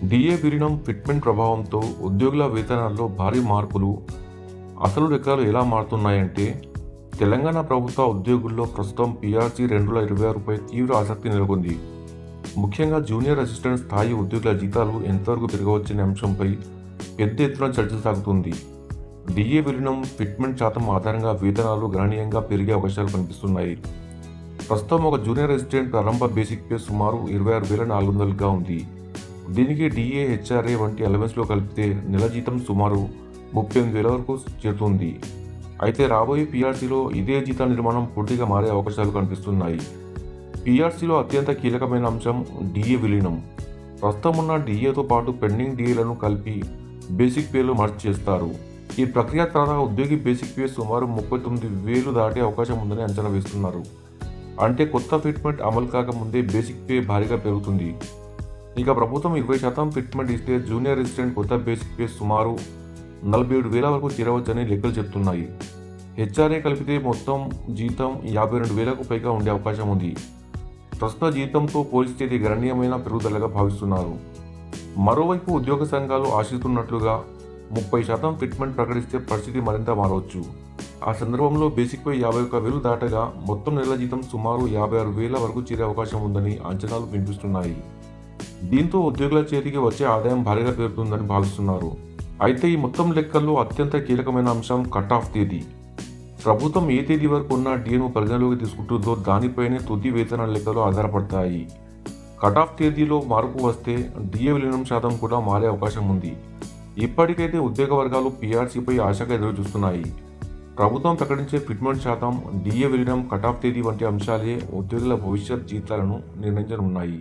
DA విలీనం fitment ప్రభావంతో ఉద్యోగుల వేతనాల్లో భారీ మార్పులు. అసలు లెక్కలు ఎలా మారుతున్నాయంటే, తెలంగాణ ప్రభుత్వ ఉద్యోగుల్లో ప్రస్తుతం పీఆర్సీ 2026పై తీవ్ర ఆసక్తి నెలకొంది. ముఖ్యంగా జూనియర్ అసిస్టెంట్ స్థాయి ఉద్యోగుల జీతాలు ఎంతవరకు పెరగవచ్చనే అంశంపై పెద్ద ఎత్తున చర్చ సాగుతుంది. డిఏ విలీనం ఫిట్మెంట్ శాతం ఆధారంగా వేతనాలు గణనీయంగా పెరిగే అవకాశాలు కనిపిస్తున్నాయి. ప్రస్తుతం ఒక జూనియర్ అసిస్టెంట్ ప్రారంభ బేసిక్ పే సుమారు 26,400గా ఉంది. దీనికి డిఏ, హెచ్ఆర్ఏ వంటి అలవెన్స్లో కలిపితే నెల జీతం సుమారు 38,000 వరకు చేరుతుంది. అయితే రాబోయే పీఆర్సీలో ఇదే జీతాల నిర్మాణం పూర్తిగా మారే అవకాశాలు కనిపిస్తున్నాయి. పీఆర్సీలో అత్యంత కీలకమైన అంశం డిఏ విలీనం. ప్రస్తుతం ఉన్న డిఏతో పాటు పెండింగ్ డిఏలను కలిపి బేసిక్ పేలో మర్జ్ చేస్తారు. ఈ ప్రక్రియ ద్వారా ఉద్యోగి బేసిక్ పే సుమారు 39,000 దాటే అవకాశం ఉందని అంచనా వేస్తున్నారు. అంటే కొత్త ఫిట్మెంట్ అమలు కాకముందే బేసిక్ పే భారీగా పెరుగుతుంది. ఇక ప్రభుత్వం 20% ఫిట్మెంట్ ఇస్తే జూనియర్ అసిస్టెంట్ కొత్త బేసిక్ పే సుమారు 47,000 వరకు చేరవచ్చని లెక్కలు చెబుతున్నాయి. హెచ్ఆర్ఏ కలిపితే మొత్తం జీతం 52,000కు పైగా ఉండే అవకాశం ఉంది. ప్రస్తుత జీతంతో పోలిస్తే ఇది గణనీయమైన పెరుగుదలగా భావిస్తున్నారు. మరోవైపు ఉద్యోగ సంఘాలు ఆశిస్తున్నట్లుగా 30% ఫిట్మెంట్ ప్రకటిస్తే పరిస్థితి మరింత మారవచ్చు. ఆ సందర్భంలో బేసిక్ పే 51,000 దాటగా మొత్తం నెల జీతం సుమారు 56,000 వరకు చేరే అవకాశం ఉందని అంచనాలు వినిపిస్తున్నాయి. దీంతో ఉద్యోగుల చేతికి వచ్చే ఆదాయం భారీగా పెరుగుతుందని భావిస్తున్నారు. అయితే ఈ మొత్తం లెక్కల్లో అత్యంత కీలకమైన అంశం కట్ ఆఫ్ తేదీ. ప్రభుత్వం ఏ తేదీ వరకు ఉన్న డిఏను పరిగణలోకి తీసుకుంటుందో దానిపైనే తుది వేతన లెక్కలు ఆధారపడతాయి. కట్ ఆఫ్ తేదీలో మార్పు వస్తే డిఏ విలీనం శాతం కూడా మారే అవకాశం ఉంది. ఇప్పటికైతే ఉద్యోగ వర్గాలు పీఆర్సీపై ఆశగా ఎదురుచూస్తున్నాయి. ప్రభుత్వం ప్రకటించే ఫిట్మెంట్ శాతం, డిఏ విలీనం, కట్ ఆఫ్ తేదీ వంటి అంశాలే ఉద్యోగుల భవిష్యత్ జీతాలను నిర్ణయించనున్నాయి.